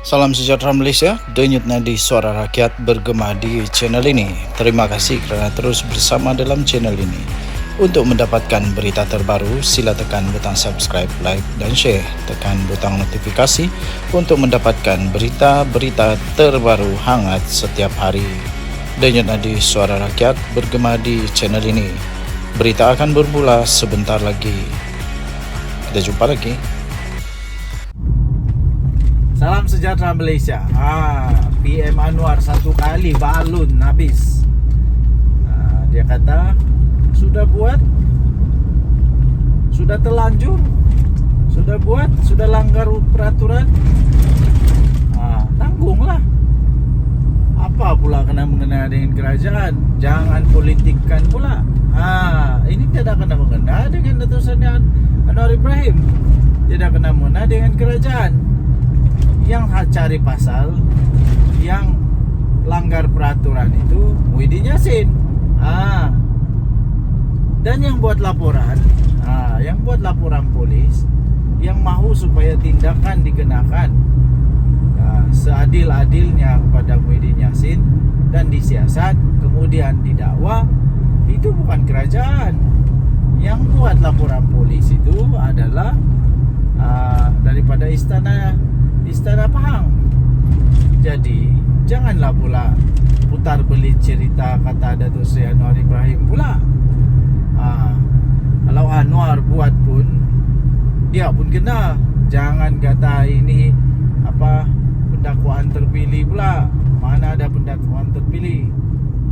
Salam sejahtera Malaysia, denyut nadi suara rakyat bergema di channel ini. Terima kasih kerana terus bersama dalam channel ini. Untuk mendapatkan berita terbaru, sila tekan butang subscribe, like dan share. Tekan butang notifikasi untuk mendapatkan berita-berita terbaru hangat setiap hari. Denyut nadi suara rakyat bergema di channel ini. Berita akan bermula sebentar lagi. Kita jumpa lagi. Salam sejahtera Malaysia. PM Anwar satu kali balun habis. Dia kata sudah buat, sudah terlanjur, sudah buat, sudah langgar peraturan. Tanggunglah. Apa pula kena mengena dengan kerajaan? Jangan politikkan pula. Ini tidak kena mengena dengan Datuk Seri Anwar Ibrahim. Tidak kena mengena dengan kerajaan. Yang cari pasal, yang langgar peraturan itu Muhyiddin Yassin. Dan yang buat laporan, yang buat laporan polis, yang mahu supaya tindakan dikenakan seadil-adilnya kepada Muhyiddin Yassin dan disiasat kemudian didakwa, itu bukan kerajaan. Yang buat laporan polis itu adalah daripada Istana Pahang. Jadi janganlah pula putar belit cerita kata Datuk Seri Anwar Ibrahim pula. Kalau Anwar buat pun, dia pun kena. Jangan kata ini pendakwaan terpilih pula. Mana ada pendakwaan terpilih?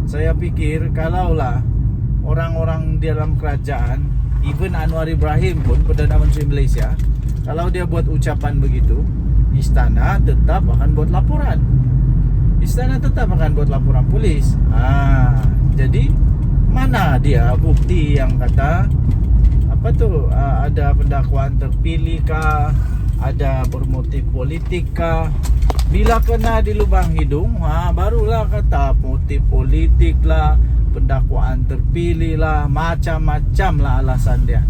Saya pikir kalaulah orang-orang di dalam kerajaan, even Anwar Ibrahim pun, Perdana Menteri Malaysia, kalau dia buat ucapan begitu, Istana tetap akan buat laporan. Istana tetap akan buat laporan polis. Jadi mana dia bukti yang kata ada pendakwaan terpilih kah, ada bermotif politik kah? Bila kena di lubang hidung, barulah kata motif politik lah, pendakwaan terpilih lah, macam-macam lah alasan dia.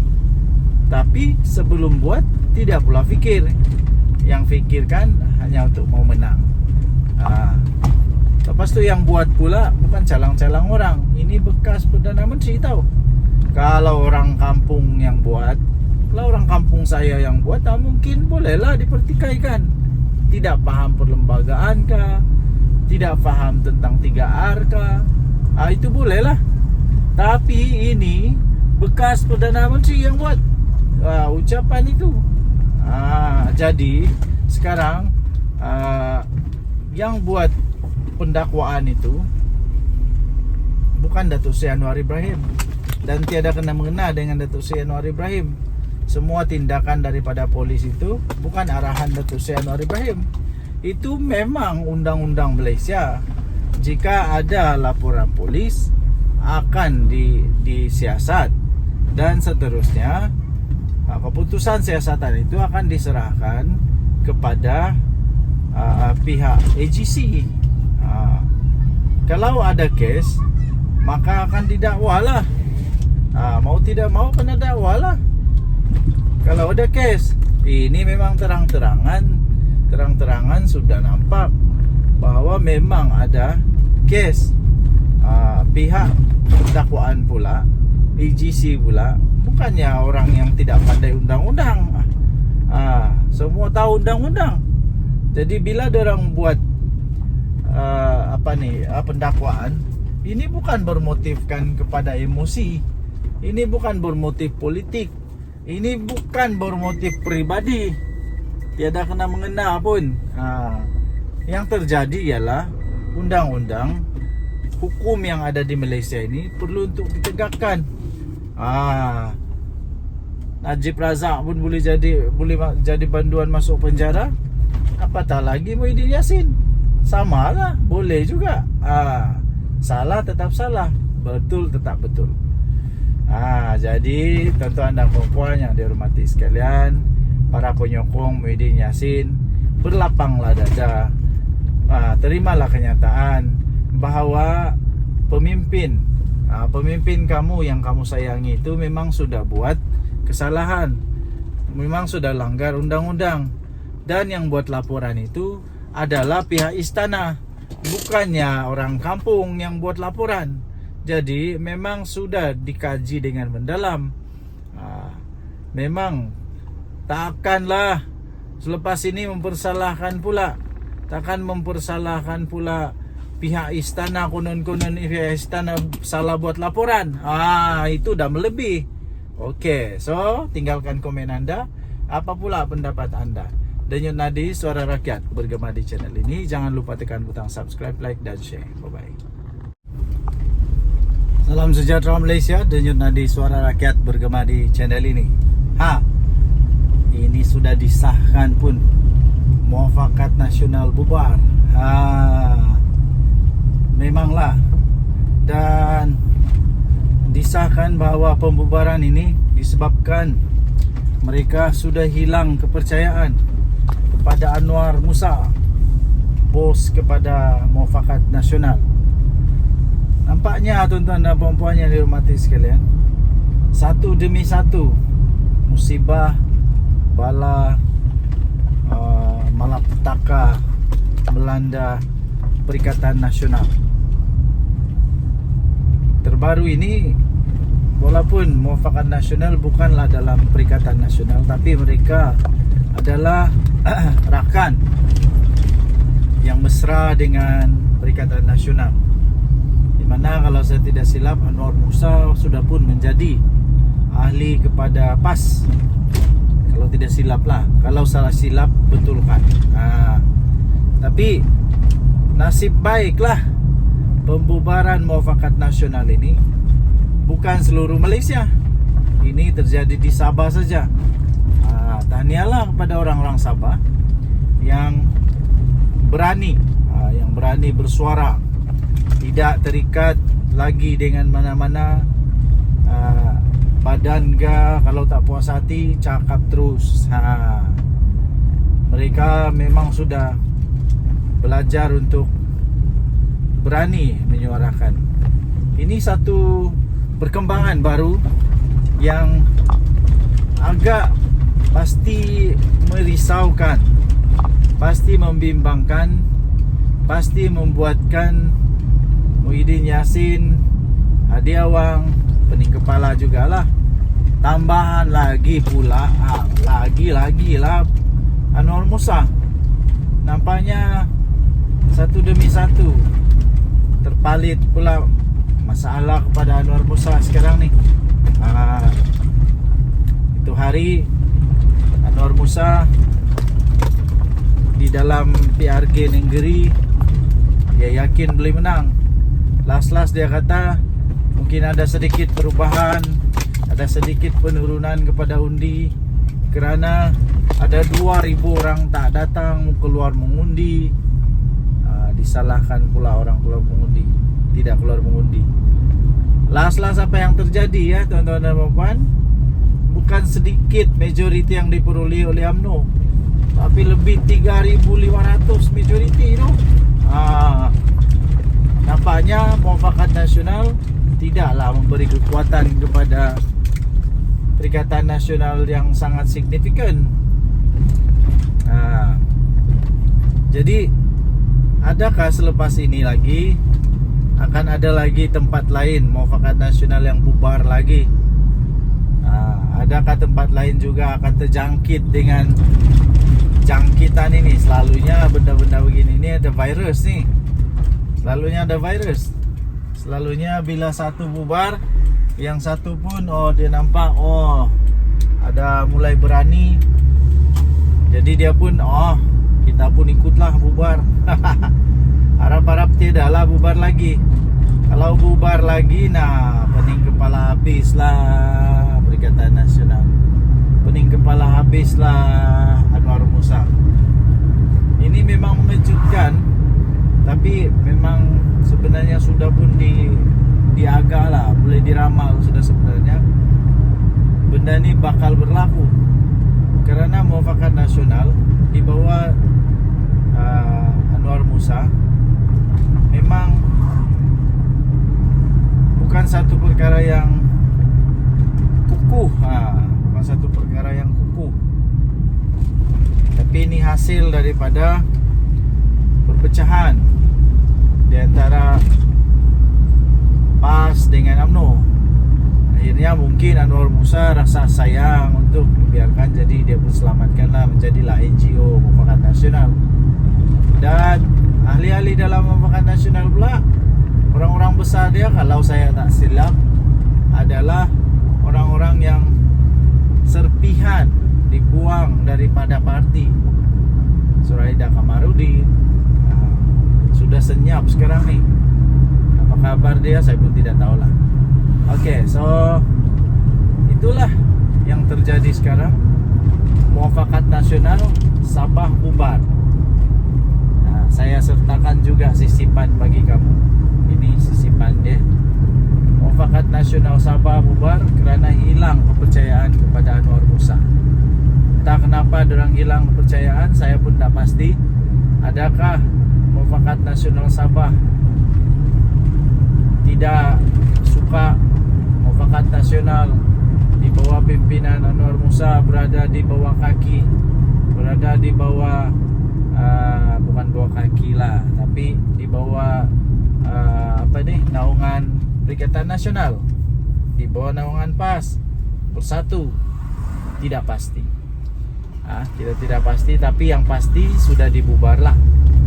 Tapi sebelum buat, tidak pula fikir. Yang fikirkan hanya untuk mau menang. Lepas tu yang buat pula bukan calang-calang orang. Ini bekas Perdana Menteri tahu. Kalau orang kampung yang buat, kalau orang kampung saya yang buat, mungkin bolehlah dipertikaikan. Tidak faham perlembagaan kah, tidak faham tentang 3R kah, itu bolehlah. Tapi ini bekas Perdana Menteri yang buat ucapan itu. Jadi sekarang yang buat pendakwaan itu bukan Datuk Seri Anwar Ibrahim, dan tiada kena mengena dengan Datuk Seri Anwar Ibrahim. Semua tindakan daripada polis itu bukan arahan Datuk Seri Anwar Ibrahim. Itu memang undang-undang Malaysia. Jika ada laporan polis, akan disiasat dan seterusnya. Keputusan siasatan itu akan diserahkan kepada pihak AGC. Kalau ada kes, maka akan didakwalah. Mau tidak mau kena dakwalah. Kalau ada kes, ini memang terang-terangan sudah nampak bahawa memang ada kes. Pihak dakwaan pula, AGC pula, bukannya orang yang tidak pandai undang-undang. Semua tahu undang-undang. Jadi bila diorang buat pendakwaan, ini bukan bermotifkan kepada emosi. Ini bukan bermotif politik. Ini bukan bermotif pribadi. Tiada kena mengena pun. Yang terjadi ialah undang-undang, hukum yang ada di Malaysia ini perlu untuk ditegakkan. Najib Razak pun boleh jadi banduan masuk penjara, apatah lagi Muhyiddin Yassin. Samalah, boleh juga. Salah tetap salah, betul tetap betul. Jadi tuan-tuan dan puan yang dihormati sekalian, para penyokong Muhyiddin Yassin, berlapanglah dada. Terimalah kenyataan bahawa pemimpin kamu yang kamu sayangi itu memang sudah buat kesalahan, memang sudah langgar undang-undang. Dan yang buat laporan itu adalah pihak istana, bukannya orang kampung yang buat laporan. Jadi memang sudah dikaji dengan mendalam. Memang takkanlah selepas ini mempersalahkan pula. Takkan mempersalahkan pula pihak istana, konon-konon pihak istana salah buat laporan. Itu dah melebih. Okey, so tinggalkan komen anda. Apa pula pendapat anda? Denyut Nadi Suara Rakyat bergema di channel ini. Jangan lupa tekan butang subscribe, like dan share. Bye-bye. Salam sejahtera Malaysia. Denyut Nadi Suara Rakyat bergema di channel ini. Ini sudah disahkan pun, Muafakat Nasional bubar. Memanglah. Dan disahkan bahawa pembubaran ini disebabkan mereka sudah hilang kepercayaan kepada Anwar Musa, bos kepada Muafakat Nasional. Nampaknya tuan-tuan dan puan-puan yang dihormati sekalian, satu demi satu musibah, bala, malapetaka melanda Perikatan Nasional. Terbaru ini, walaupun Muafakat Nasional bukanlah dalam Perikatan Nasional, tapi mereka adalah rakan yang mesra dengan Perikatan Nasional, di mana kalau saya tidak silap Anwar Musa sudah pun menjadi ahli kepada PAS. Kalau tidak silap lah, kalau salah silap betulkan. Tapi nasib baiklah pembubaran Muafakat Nasional ini bukan seluruh Malaysia. Ini terjadi di Sabah saja. Tahniahlah kepada orang-orang Sabah yang berani, yang berani bersuara, tidak terikat lagi dengan mana-mana badan ke. Kalau tak puas hati, cakap terus. Mereka memang sudah belajar untuk berani menyuarakan. Ini satu perkembangan baru yang agak pasti merisaukan, pasti membimbangkan, pasti membuatkan Muhyiddin Yassin, Hadi Awang, pening kepala jugalah. Tambahan lagi pula, lagi lah Anwar Musa. Nampaknya satu demi satu terpalit pula masalah kepada Anwar Musa sekarang ni. Itu hari Anwar Musa di dalam PRK Nenggeri, dia yakin boleh menang. Last dia kata mungkin ada sedikit perubahan, ada sedikit penurunan kepada undi kerana ada 2,000 orang tak datang keluar mengundi. Disalahkan pula orang keluar mengundi, tidak keluar mengundi. Last apa yang terjadi ya tuan-tuan dan puan-puan, bukan sedikit majoriti yang diperoleh oleh UMNO, tapi lebih 3,500 majoriti itu. Nampaknya Muafakat Nasional tidaklah memberi kekuatan kepada Perikatan Nasional yang sangat signifikan. Jadi adakah selepas ini lagi akan ada lagi tempat lain Muafakat Nasional yang bubar lagi? Adakah tempat lain juga akan terjangkit dengan jangkitan ini? Selalunya benda-benda begini ni ada virus ni. Selalunya ada virus. Selalunya bila satu bubar, yang satu pun dia nampak ada mulai berani. Jadi dia pun kita pun ikutlah bubar. Harap-harap tidaklah bubar lagi. Kalau bubar lagi, pening kepala habislah Perikatan Nasional. Pening kepala habislah Anwar Musa. Ini memang mengejutkan, tapi memang sebenarnya sudah pun diagak lah, boleh diramal sudah sebenarnya benda ni bakal berlaku. Kerana Muafakat Nasional di bawah Anwar Musa memang bukan satu perkara yang kukuh, bukan satu perkara yang kukuh, tapi ini hasil daripada perpecahan di antara PAS dengan UMNO. Akhirnya mungkin Anwar Musa rasa sayang untuk membiarkan, jadi dia pun selamatkanlah menjadilah NGO Mufakat Nasional. Dan ahli-ahli dalam Mufakat Nasional pula, orang-orang besar dia, kalau saya tak silap, adalah orang-orang yang serpihan dibuang daripada parti. Suraida Kamarudin sudah senyap sekarang nih. Apa kabar dia saya pun tidak tahulah. Oke, so itulah yang terjadi sekarang. Mufakat Nasional Sabah bubar. Nah, saya sertakan juga sisipan bagi kamu. Ini sisipan dia. Mufakat Nasional Sabah bubar kerana hilang kepercayaan kepada Anwar Musa. Entah kenapa dorang hilang kepercayaan, saya pun tak pasti. Adakah Mufakat Nasional Sabah tidak suka Mufakat Nasional di bawah pimpinan Anwar Musa berada di bawah kaki, berada di bawah bukan bawah kaki lah, tapi di bawah naungan Perikatan Nasional, di bawah naungan PAS Bersatu. Tidak pasti. Kita tidak pasti, tapi yang pasti sudah dibubar lah.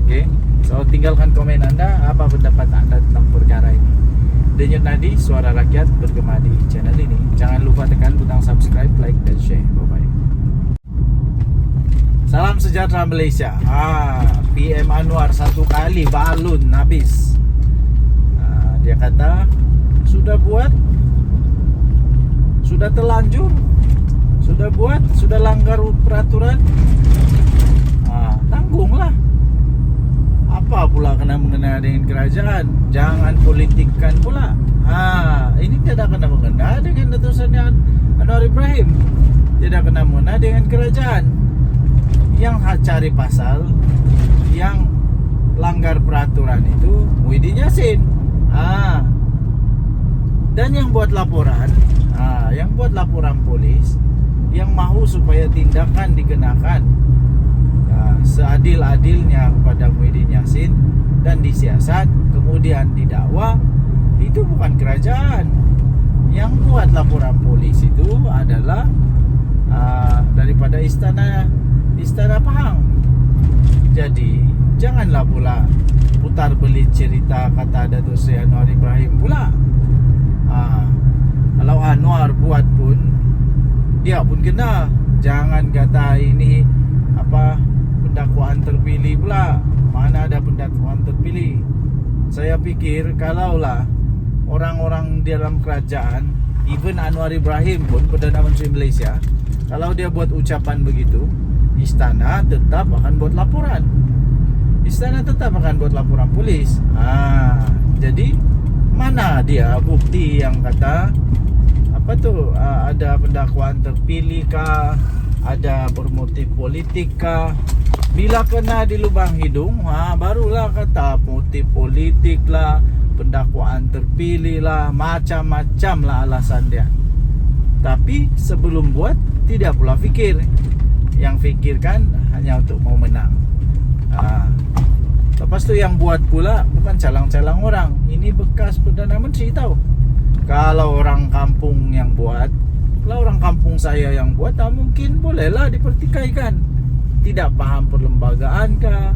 Oke, so tinggalkan komen Anda, apa pendapat Anda tentang perkara ini. Denyut Nadi, suara rakyat bergema di channel ini. Jangan lupa tekan butang subscribe, like, dan share. Bye-bye. Salam sejahtera Malaysia. PM Anwar satu kali balun habis. Dia kata sudah buat, sudah terlanjur, sudah buat, sudah langgar peraturan, tanggunglah. Apa pula kena mengena dengan kerajaan? Jangan politikkan pula. Ini tidak kena mengena dengan letusan Anwar Ibrahim, tidak kena mengena dengan kerajaan. Yang cari pasal, yang langgar peraturan itu Muhyiddin Yassin. Dan yang buat laporan, yang buat laporan polis, yang mahu supaya tindakan dikenakan seadil-adilnya kepada Muhyiddin Yassin dan disiasat kemudian didakwa, itu bukan kerajaan. Yang buat laporan polis itu adalah daripada istana Pahang. Jadi janganlah pula putar belit cerita kata Datuk Seri Anwar Ibrahim pula. Kalau Anwar buat pun, dia pun kena. Jangan kata ini pendakwaan terpilih pula. Mana ada pendakwaan terpilih. Saya pikir kalaulah orang-orang di dalam kerajaan, even Anwar Ibrahim pun, Perdana Menteri Malaysia, kalau dia buat ucapan begitu, istana tetap akan buat laporan. Istana tetap akan buat laporan polis. Jadi mana dia bukti yang kata ada pendakwaan terpilih kah, ada bermotif politik kah? Bila kena di lubang hidung, barulah kata motif politik lah, pendakwaan terpilih lah, macam-macam lah alasan dia. Tapi sebelum buat, tidak pula fikir. Yang fikirkan hanya untuk mau menang. Lepas tu yang buat pula bukan calang-calang orang. Ini bekas Perdana Menteri tahu. Kalau orang kampung yang buat, kalau orang kampung saya yang buat, mungkin bolehlah dipertikaikan. Tidak faham perlembagaan kah,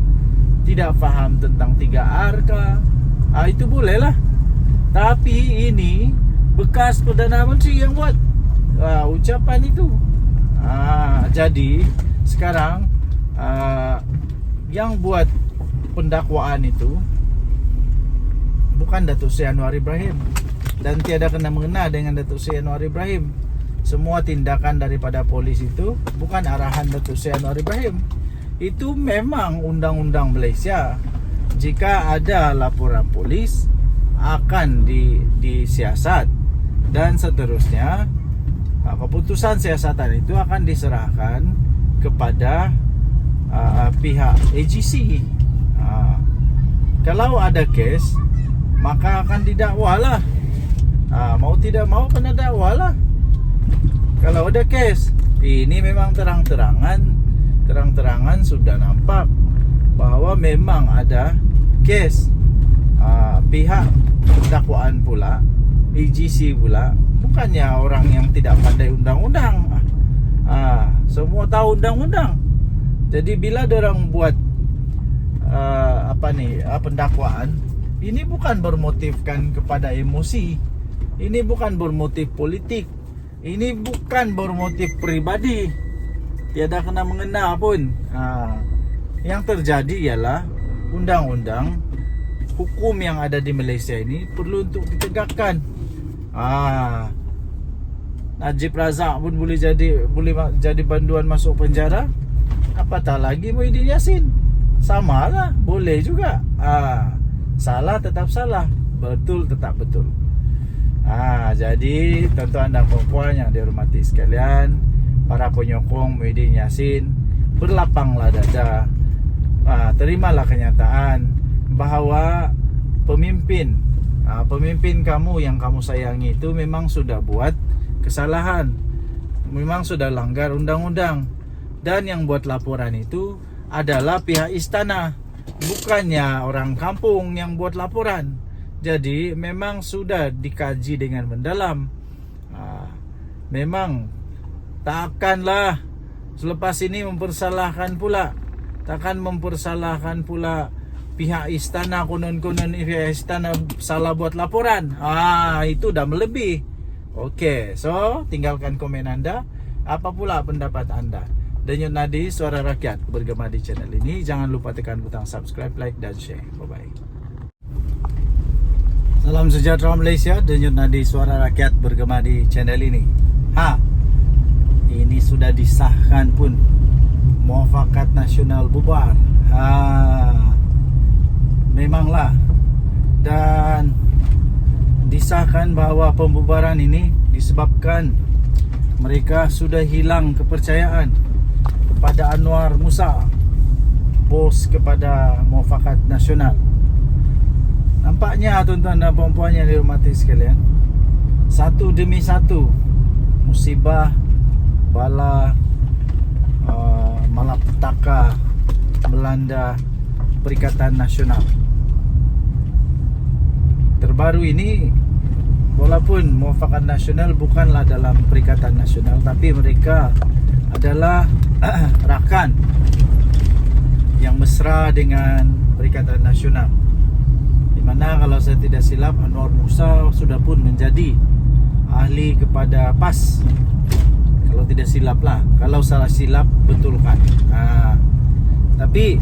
tidak faham tentang 3R kah, itu bolehlah. Tapi ini bekas Perdana Menteri yang buat ucapan itu. Jadi sekarang yang buat pendakwaan itu bukan Datuk Seri Anwar Ibrahim, dan tiada kena mengena dengan Datuk Seri Anwar Ibrahim. Semua tindakan daripada polis itu bukan arahan Datuk Seri Anwar Ibrahim. Itu memang undang-undang Malaysia. Jika ada laporan polis, akan disiasat, dan seterusnya keputusan siasatan itu akan diserahkan kepada pihak AGC. Kalau ada kes, maka akan didakwalah. Mau tidak mau kena dakwalah. Kalau ada kes, ini memang terang-terangan sudah nampak bahwa memang ada kes pihak dakwaan pula, EGC pula, bukannya orang yang tidak pandai undang-undang. Semua tahu undang-undang. Jadi bila orang buat pendakwaan, ini bukan bermotifkan kepada emosi, ini bukan bermotif politik, ini bukan bermotif pribadi, tiada kena mengena pun. Yang terjadi ialah undang-undang hukum yang ada di Malaysia ini perlu untuk ditegakkan. Najib Razak pun boleh jadi banduan masuk penjara, apatah lagi Muhyiddin Yassin. Samalah, boleh juga. Salah tetap salah, betul tetap betul. Jadi tuan-tuan dan puan yang dihormati sekalian, para penyokong Muhyiddin Yassin, berlapanglah dada. Terimalah kenyataan bahawa pemimpin kamu yang kamu sayangi itu memang sudah buat kesalahan, memang sudah langgar undang-undang, dan yang buat laporan itu adalah pihak istana, bukannya orang kampung yang buat laporan. Jadi memang sudah dikaji dengan mendalam. Memang takkanlah selepas ini mempersalahkan pula, takkan mempersalahkan pula pihak istana, konon-konon pihak istana salah buat laporan. Itu dah melebih. Okey, so tinggalkan komen anda. Apa pula pendapat anda? Denyut Nadi Suara Rakyat bergema di channel ini. Jangan lupa tekan butang subscribe, like dan share. Bye-bye. Salam sejahtera Malaysia. Denyut Nadi Suara Rakyat bergema di channel ini. Ini sudah disahkan pun, Muafakat Nasional bubar. Memanglah, dan disahkan bahawa pembubaran ini disebabkan mereka sudah hilang kepercayaan kepada Anwar Musa, bos kepada Muafakat Nasional. Nampaknya tuan-tuan dan puan-puan yang dihormati sekalian, satu demi satu musibah, bala, malapetaka melanda Perikatan Nasional. Terbaru ini, walaupun Muafakat Nasional bukanlah dalam Perikatan Nasional, tapi mereka adalah rakan yang mesra dengan Perikatan Nasional, di mana kalau saya tidak silap Anwar Musa sudah pun menjadi ahli kepada PAS. Kalau tidak silap lah, kalau salah silap betulkan. Tapi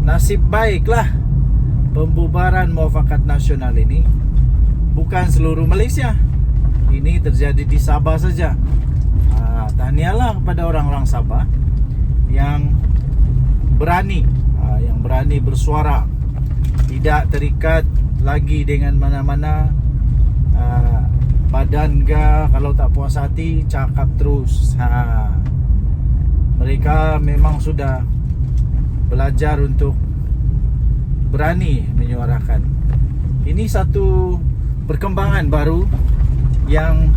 nasib baiklah pembubaran Muafakat Nasional ini bukan seluruh Malaysia. Ini terjadi di Sabah saja. Tahniahlah kepada orang-orang Sabah yang berani bersuara, tidak terikat lagi dengan mana-mana badan ke. Kalau tak puas hati, cakap terus. Mereka memang sudah belajar untuk berani menyuarakan. Ini satu perkembangan baru yang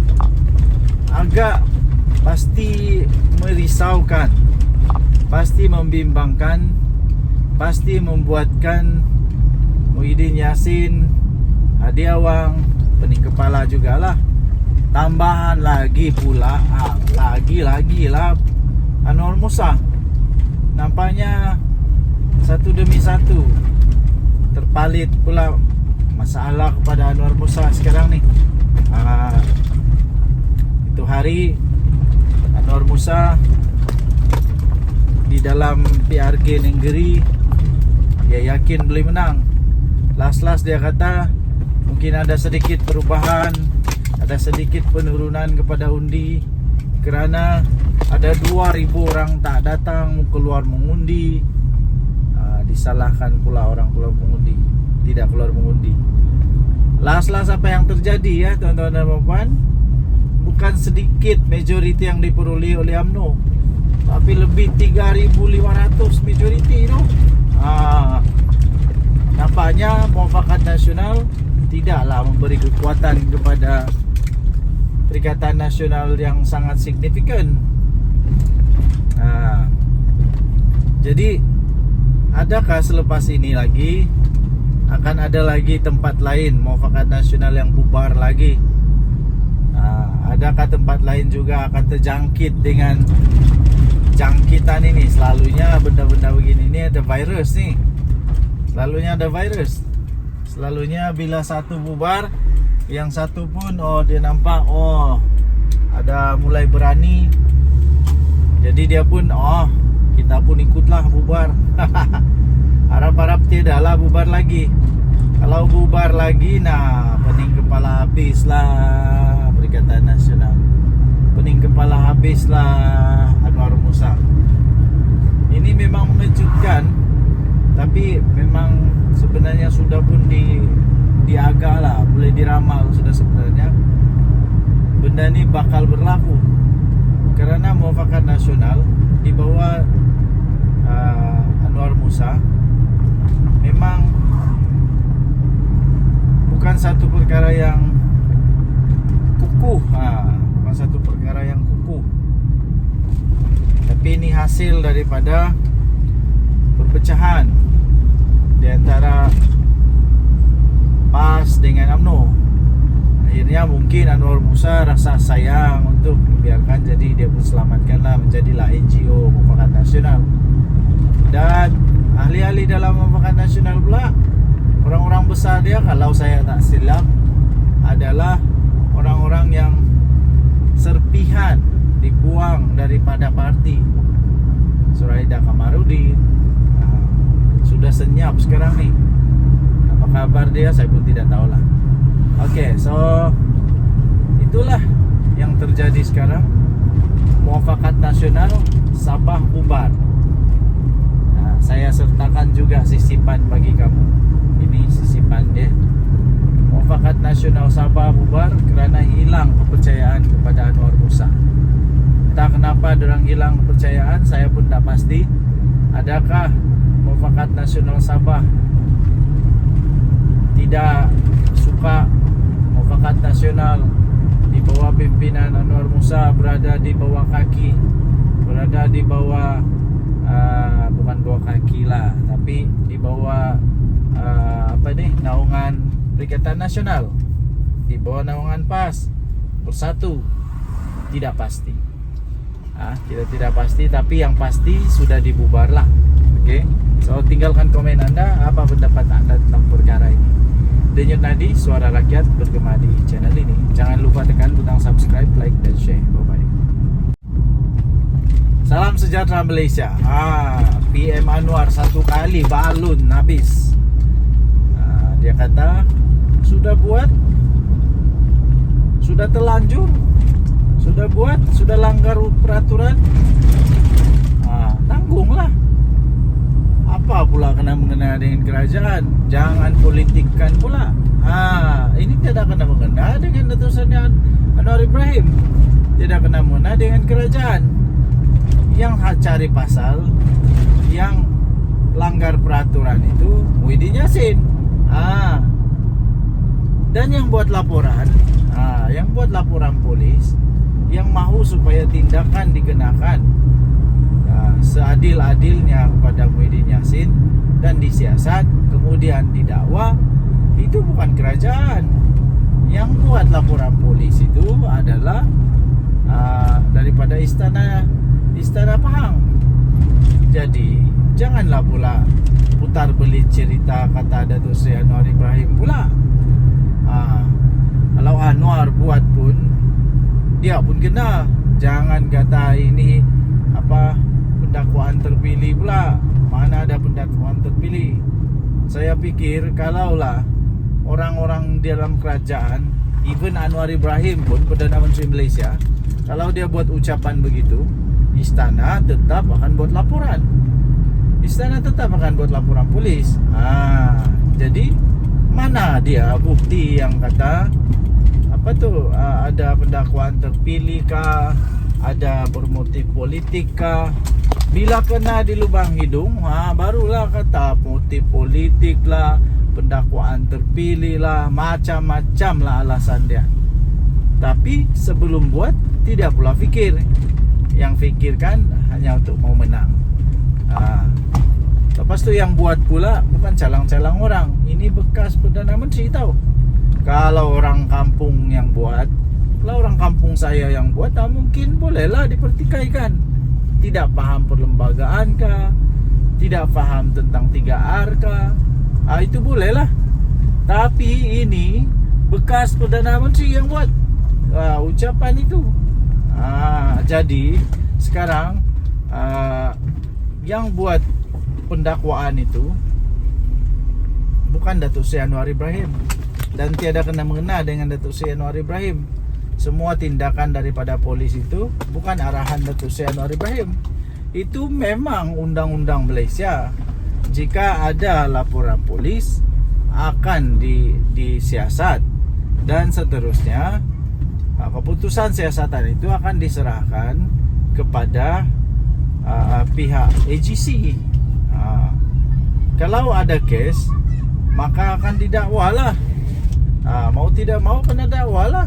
agak pasti merisaukan, pasti membimbangkan, pasti membuatkan Muhyiddin Yassin, Hadi Awang, pening kepala jugalah. Tambahan lagi pula, lagi lah Anwar Musa. Nampaknya satu demi satu terpalit pula masalah kepada Anwar Musa sekarang ni. Itu hari Anwar Musa di dalam PRK Nenggeri, dia yakin boleh menang. Last dia kata mungkin ada sedikit perubahan, ada sedikit penurunan kepada undi, kerana ada 2,000 orang tak datang keluar mengundi. Disalahkan pula orang keluar mengundi, tidak keluar mengundi. Last apa yang terjadi ya tuan-tuan dan puan, bukan sedikit majoriti yang diperoleh oleh UMNO, tapi lebih 3,500 majoriti itu. Nampaknya Muafakat Nasional tidaklah memberi kekuatan kepada Perikatan Nasional yang sangat signifikan. Jadi adakah selepas ini lagi akan ada lagi tempat lain muafakat nasional yang bubar lagi? Adakah tempat lain juga akan terjangkit dengan jangkitan ini? Selalunya benda-benda begini ini ada virus nih. Selalunya ada virus. Selalunya bila satu bubar, yang satu pun dia nampak ada mulai berani. Jadi dia pun kita pun ikutlah bubar. Harap-harap tidaklah bubar lagi. Kalau bubar lagi, pening kepala habislah Perikatan Nasional. Pening kepala habislah Anwar Musa. Ini memang mengejutkan, tapi memang sebenarnya sudah pun diagak lah, boleh diramal sudah sebenarnya benda ini bakal berlaku. Karena muafakat nasional di bawah Anwar Musa memang bukan satu perkara yang kukuh, bukan satu perkara yang kukuh, tapi ini hasil daripada perpecahan di antara PAS dengan UMNO. Akhirnya mungkin Anwar Musa rasa sayang untuk membiarkan, jadi dia pun selamatkanlah menjadilah NGO Muafakat Nasional. Dan ahli-ahli dalam Muafakat Nasional pula, orang-orang besar dia, kalau saya tak silap, adalah orang-orang yang serpihan dibuang daripada parti. Suraida Kamarudin sudah senyap sekarang nih. Apa kabar dia saya pun tidak tahulah. Oke, so itulah yang terjadi sekarang. Muafakat Nasional Sabah bubar. Saya sertakan juga sisipan bagi kamu. Ini sisipan dia. Muafakat Nasional Sabah bubar kerana hilang kepercayaan kepada Anwar Musa. Entah kenapa dorang hilang kepercayaan, saya pun tak pasti. Adakah Muafakat Nasional Sabah tidak suka Muafakat Nasional di bawah pimpinan Anwar Musa berada di bawah kaki, berada di bawah bukan bawah kaki lah, tapi di bawah naungan Perikatan Nasional, di bawah naungan PAS Bersatu. Tidak pasti. Kita tidak pasti, tapi yang pasti sudah dibubar lah. Oke. So tinggalkan komen Anda, apa pendapat Anda tentang perkara ini. Denyut Nadi, suara rakyat bergema di channel ini. Jangan lupa tekan butang subscribe, like dan share. Bye bye. Salam sejahtera Malaysia. PM Anwar satu kali balun habis. Dia kata sudah buat, sudah terlanjur, sudah buat, sudah langgar peraturan, tanggunglah. Apa pula kena mengena dengan kerajaan? Jangan politikkan pula. Ini tidak kena mengena dengan letusannya Anwar Ibrahim, tidak kena mengena dengan kerajaan. Yang cari pasal, yang langgar peraturan itu Muhyiddin Yassin. Dan yang buat laporan, yang buat laporan polis, yang mahu supaya tindakan dikenakan seadil-adilnya kepada Muhyiddin Yassin dan disiasat kemudian didakwa, itu bukan kerajaan. Yang buat laporan polis itu adalah daripada istana Pahang. Jadi janganlah pula putar belit cerita kata Datuk Seri Anwar Ibrahim pula. Kalau Anwar buat pun, dia pun kena. Jangan kata ini pendakwaan terpilih pula. Mana ada pendakwaan terpilih? Saya pikir kalaulah orang-orang dalam kerajaan, even Anwar Ibrahim pun, Perdana Menteri Malaysia, kalau dia buat ucapan begitu, istana tetap akan buat laporan. Istana tetap akan buat laporan polis. Jadi mana dia bukti yang kata ada pendakwaan terpilih kah, ada bermotif politik kah? Bila kena di lubang hidung, barulah kata motif politik lah, pendakwaan terpilih lah, macam-macam lah alasan dia. Tapi sebelum buat, tidak pula fikir. Yang fikirkan hanya untuk mau menang. Lepas tu yang buat pula bukan calang-calang orang. Ini bekas Perdana Menteri tahu. Kalau orang kampung yang buat, kalau orang kampung saya yang buat, mungkin bolehlah dipertikaikan. Tidak paham perlembagaan kah? Tidak paham tentang 3R kah? Itu bolehlah. Tapi ini bekas Perdana Menteri yang buat ucapan itu. Jadi sekarang yang buat pendakwaan itu bukan Datuk Seri Anwar Ibrahim, dan tiada kena mengena dengan Datuk Seri Anwar Ibrahim. Semua tindakan daripada polis itu bukan arahan Datuk Seri Anwar Ibrahim. Itu memang undang-undang Malaysia. Jika ada laporan polis akan disiasat, dan seterusnya keputusan siasatan itu akan diserahkan kepada pihak AGC. Kalau ada kes, maka akan didakwalah. Mau tidak mau kena dakwalah.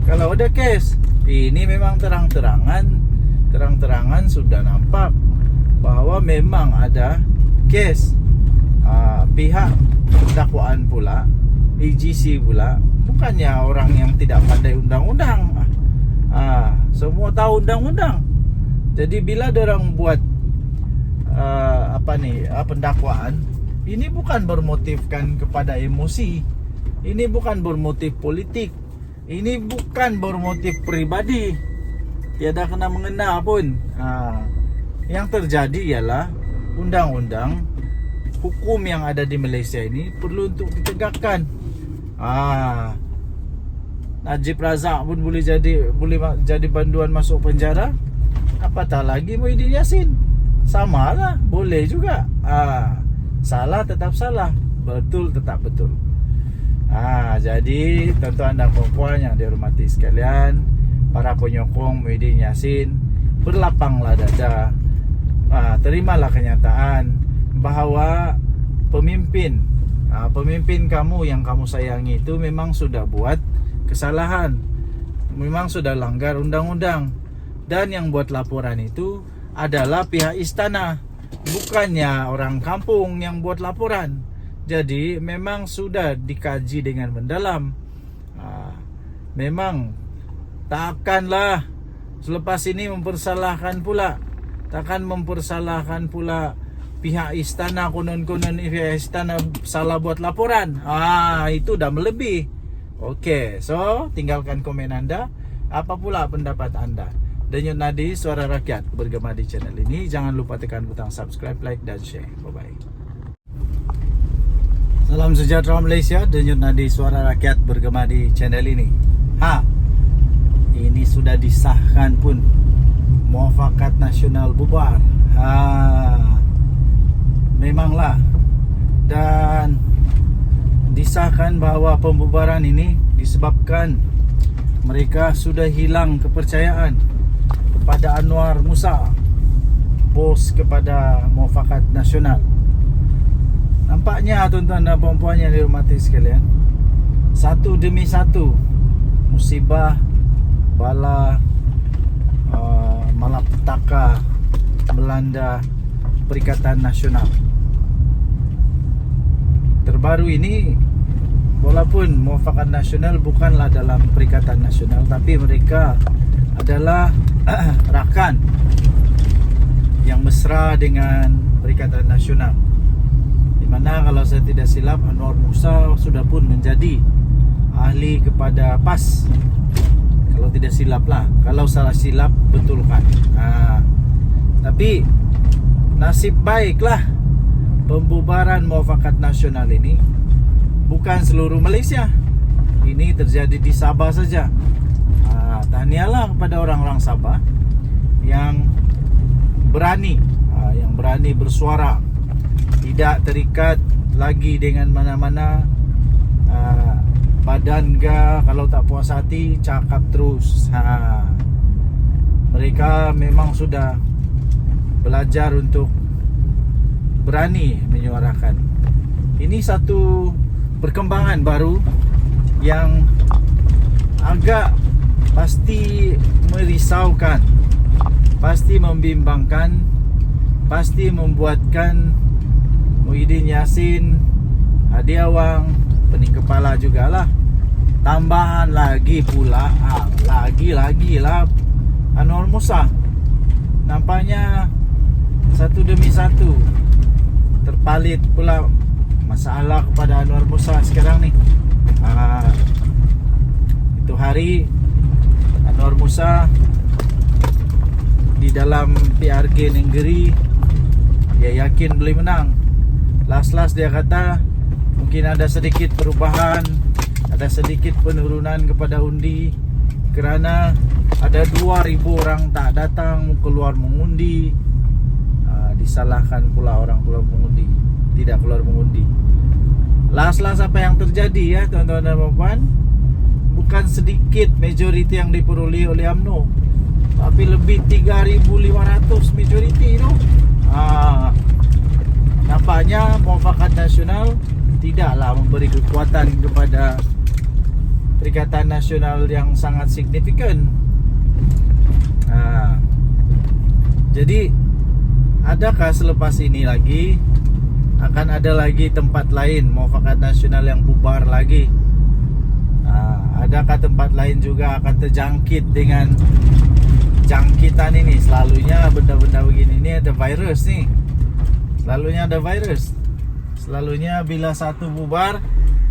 Kalau ada kes, ini memang terang-terangan sudah nampak bahwa memang ada kes. Pihak dakwaan pula, AGC pula, bukannya orang yang tidak pandai undang-undang. Semua tahu undang-undang. Jadi bila dorang buat pendakwaan, ini bukan bermotifkan kepada emosi, ini bukan bermotif politik, ini bukan bermotif pribadi, tiada kena mengena pun. Yang terjadi ialah undang-undang hukum yang ada di Malaysia ini perlu untuk ditegakkan. Najib Razak pun boleh jadi banduan masuk penjara, apatah lagi Muhyiddin Yassin. Sama lah, boleh juga. Salah tetap salah, betul tetap betul. Jadi tuan-tuan dan puan-puan yang dihormati sekalian, para penyokong Muhyiddin Yassin, berlapanglah dada. Terimalah kenyataan bahawa pemimpin kamu yang kamu sayangi itu memang sudah buat kesalahan, memang sudah langgar undang-undang, dan yang buat laporan itu adalah pihak istana, bukannya orang kampung yang buat laporan. Jadi memang sudah dikaji dengan mendalam. Memang takkanlah selepas ini mempersalahkan pula, takkan mempersalahkan pula pihak istana, konon-konon pihak istana salah buat laporan. Itu dah melebih. Okey, so tinggalkan komen anda. Apa pula pendapat anda? Denyut Nadi Suara Rakyat bergema di channel ini. Jangan lupa tekan butang subscribe, like dan share. Bye-bye. Salam sejahtera Malaysia. Denyut Nadi Suara Rakyat bergema di channel ini. Ini sudah disahkan pun, Muafakat Nasional bubar. Memanglah. Dan disahkan bahawa pembubaran ini disebabkan mereka sudah hilang kepercayaan kepada Anwar Musa, bos kepada Muafakat Nasional. Nampaknya tuan-tuan dan puan-puan yang dihormati sekalian, satu demi satu musibah, bala, malapetaka melanda Perikatan Nasional. Terbaru ini, walaupun Muafakat Nasional bukanlah dalam Perikatan Nasional, tapi mereka adalah rakan yang mesra dengan Perikatan Nasional, di mana kalau saya tidak silap Anwar Musa sudah pun menjadi ahli kepada PAS. Kalau tidak silap lah, kalau salah silap betulkan. Tapi nasib baiklah pembubaran Muafakat Nasional ini bukan seluruh Malaysia. Ini terjadi di Sabah saja. Tahniahlah kepada orang-orang Sabah yang berani bersuara, tidak terikat lagi dengan mana-mana badan ke. Kalau tak puas hati, cakap terus. Mereka memang sudah belajar untuk berani menyuarakan. Ini satu perkembangan baru yang agak pasti merisaukan, pasti membimbangkan pasti membuatkan Muhyiddin Yassin, Hadi Awang, pening kepala jugalah. Tambahan lagi pula lagi lah Anwar Musa. Nampaknya satu demi satu terpalit pula masalah kepada Anwar Musa sekarang nih. Itu hari Anwar Musa di dalam PRG Nenggeri, dia yakin boleh menang. Last dia kata mungkin ada sedikit perubahan, ada sedikit penurunan kepada undi kerana ada 2,000 orang tak datang keluar mengundi. Disalahkan pula orang keluar mengundi, tidak keluar mengundi. Last apa yang terjadi ya tuan-tuan dan puan, bukan sedikit majoriti yang diperoleh oleh UMNO, tapi lebih 3.500 majoriti itu. Nampaknya Muafakat Nasional tidaklah memberi kekuatan kepada Perikatan Nasional yang sangat signifikan. Jadi adakah selepas ini lagi akan ada lagi tempat lain Muafakat Nasional yang bubar lagi? Adakah tempat lain juga akan terjangkit dengan jangkitan ini? Selalunya benda-benda begini ini ada virus nih. Selalunya ada virus. Selalunya bila satu bubar,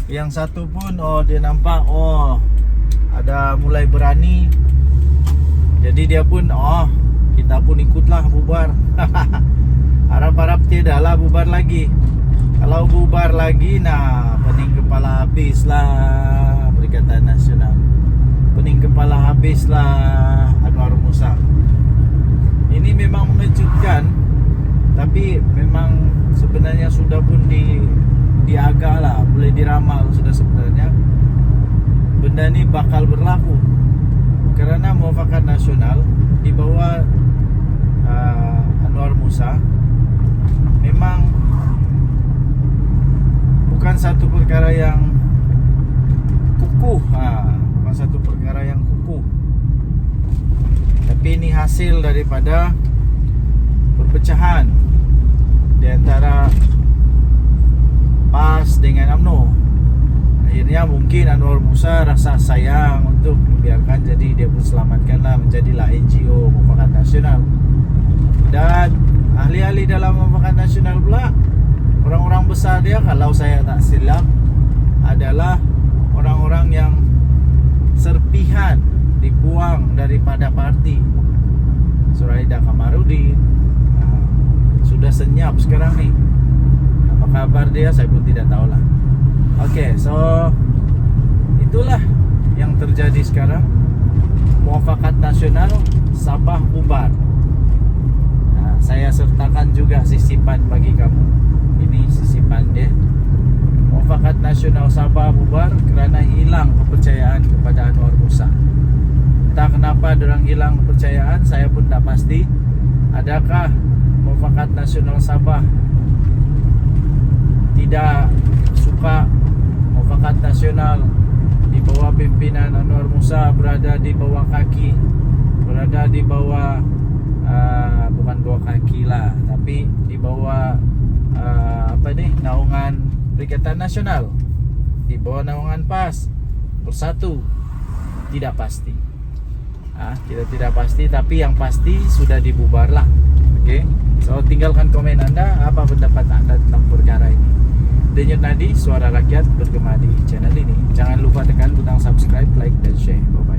yang satu pun dia nampak ada mulai berani. Jadi dia pun kita pun ikutlah bubar. Harap-harap tidaklah bubar lagi. Kalau bubar lagi, pening kepala habislah Perikatan Nasional. Pening kepala habislah Anwar Musa. Ini memang mengejutkan, tapi memang sebenarnya sudah pun diagak lah, boleh diramal sudah sebenarnya benda ini bakal berlaku. Kerana Muafakat Nasional di bawah Anwar Musa memang bukan satu perkara yang kukuh, bukan satu perkara yang kukuh, tapi ini hasil daripada perpecahan di antara PAS dengan UMNO. Akhirnya mungkin Anwar Musa rasa sayang untuk membiarkan, jadi dia pun selamatkanlah, menjadilah NGO Muafakat Nasional. Dan ahli-ahli dalam Muafakat Nasional pula, orang-orang besar dia, kalau saya tak silap, adalah orang-orang yang serpihan dibuang daripada parti. Suraida Kamarudin sudah senyap sekarang nih. Apa kabar dia saya pun tidak tahulah. Okey, so itulah yang terjadi sekarang. Muafakat Nasional Sabah bubar. Saya sertakan juga sisipan bagi kamu. Ini sisipan dia. Muafakat Nasional Sabah bubar kerana hilang kepercayaan kepada Anwar Musa. Entah kenapa dorang hilang kepercayaan, saya pun tak pasti. Adakah Muafakat Nasional Sabah tidak suka Muafakat Nasional di bawah pimpinan Anwar Musa berada di bawah kaki, berada di bawah bukan bawah kaki lah, tapi di bawah naungan Perikatan Nasional, di bawah naungan PAS Bersatu. Tidak pasti. Kita tidak pasti, tapi yang pasti sudah dibubar lah. Okey. So tinggalkan komen anda, apa pendapat anda tentang perkara ini. Denyut Nadi, suara rakyat bergema di channel ini. Jangan lupa tekan butang subscribe, like dan share. Bye-bye.